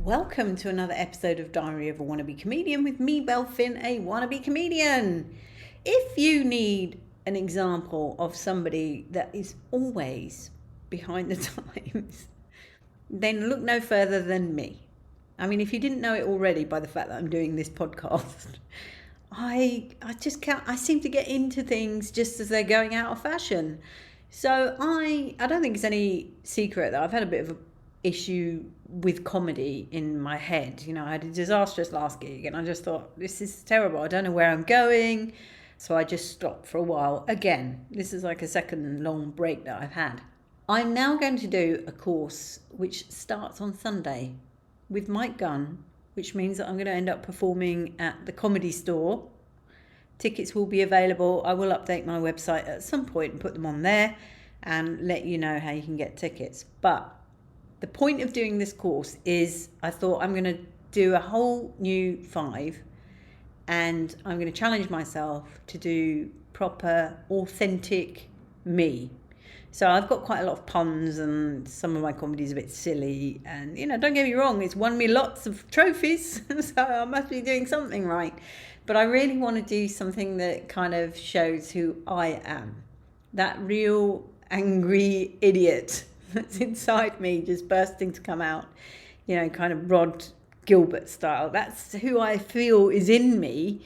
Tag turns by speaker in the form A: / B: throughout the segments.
A: Welcome to another episode of Diary of a Wannabe Comedian with me, Belle, a wannabe comedian. If you need an example of somebody that is always behind the times, then look no further than me. I mean, if you didn't know it already by the fact that I'm doing this podcast, I seem to get into things just as they're going out of fashion. So I don't think it's any secret that I've had a bit of an issue with comedy in my head. You know, I had a disastrous last gig and I just thought, this is terrible. I don't know where I'm going. So I just stopped for a while. Again, this is like a second long break that I've had. I'm now going to do a course which starts on Sunday with Mike Gunn, which means that I'm going to end up performing at the Comedy Store. Tickets will be available. I will update my website at some point and put them on there and let you know how you can get tickets. But the point of doing this course is I thought I'm going to do a whole new 5 and I'm going to challenge myself to do proper, authentic me. So I've got quite a lot of puns and some of my comedy is a bit silly. And, you know, don't get me wrong, it's won me lots of trophies. So I must be doing something right. But I really want to do something that kind of shows who I am. That real angry idiot that's inside me just bursting to come out, you know, kind of Rod Gilbert style. That's who I feel is in me.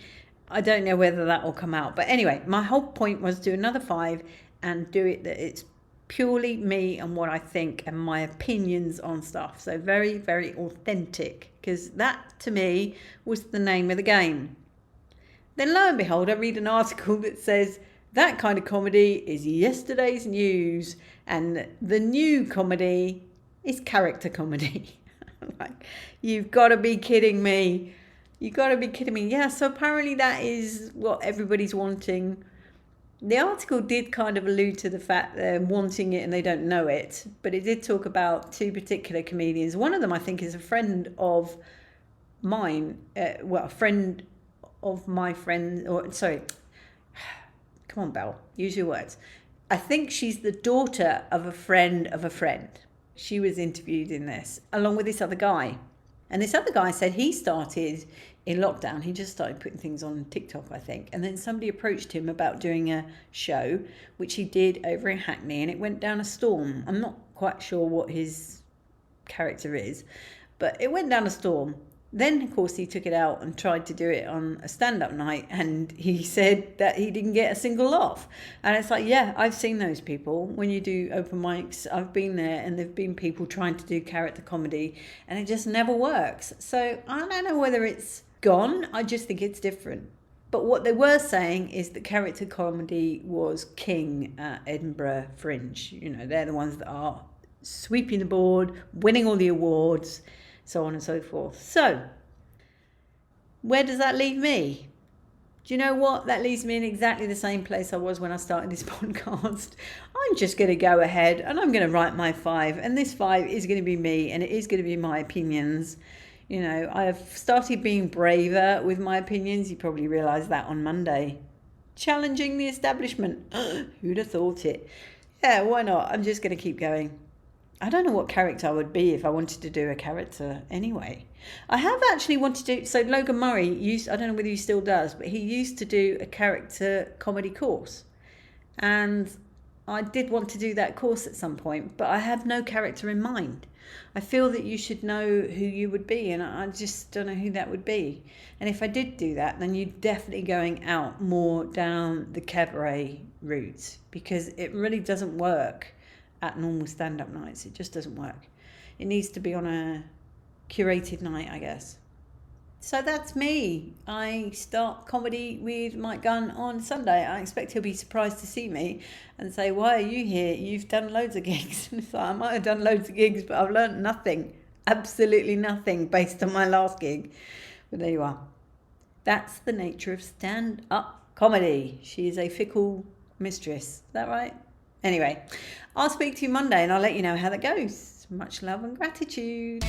A: I don't know whether that will come out. But anyway, my whole point was do another 5 and do it that it's purely me and what I think and my opinions on stuff. So very, very authentic, because that to me was the name of the game. Then lo and behold, I read an article that says that kind of comedy is yesterday's news and the new comedy is character comedy. Like, you've got to be kidding me. You've got to be kidding me. Yeah, so apparently that is what everybody's wanting. The article did kind of allude to the fact they're wanting it and they don't know it, but it did talk about 2 particular comedians. One of them, I think, is a friend of mine. A friend of my friend, come on, Belle, use your words. I think she's the daughter of a friend of a friend. She was interviewed in this, along with this other guy. And this other guy said he started in lockdown. He just started putting things on TikTok, I think. And then somebody approached him about doing a show, which he did over in Hackney, and it went down a storm. I'm not quite sure what his character is, but it went down a storm. Then, of course, he took it out and tried to do it on a stand-up night, and he said that he didn't get a single laugh. And it's like, yeah, I've seen those people. When you do open mics, I've been there, and there've been people trying to do character comedy, and it just never works. So I don't know whether it's gone. I just think it's different. But what they were saying is that character comedy was king at Edinburgh Fringe. You know, they're the ones that are sweeping the board, winning all the awards, so on and so forth. So, where does that leave me? Do you know what? That leaves me in exactly the same place I was when I started this podcast. I'm just going to go ahead and I'm going to write my 5. And this 5 is going to be me and it is going to be my opinions. You know, I have started being braver with my opinions. You probably realised that on Monday. Challenging the establishment. Who'd have thought it? Yeah, why not? I'm just going to keep going. I don't know what character I would be if I wanted to do a character anyway. I have actually wanted to, so Logan Murray I don't know whether he still does, but he used to do a character comedy course. And I did want to do that course at some point, but I have no character in mind. I feel that you should know who you would be, and I just don't know who that would be. And if I did do that, then you're definitely going out more down the cabaret route, because it really doesn't work at normal stand-up nights. It just doesn't work. It needs to be on a curated night, I guess. So that's me. I start comedy with Mike Gunn on Sunday. I expect he'll be surprised to see me and say, why are you here? You've done loads of gigs. It's like, I might have done loads of gigs, but I've learned nothing. Absolutely nothing based on my last gig. But there you are. That's the nature of stand-up comedy. She is a fickle mistress. Is that right? Anyway, I'll speak to you Monday and I'll let you know how that goes. Much love and gratitude.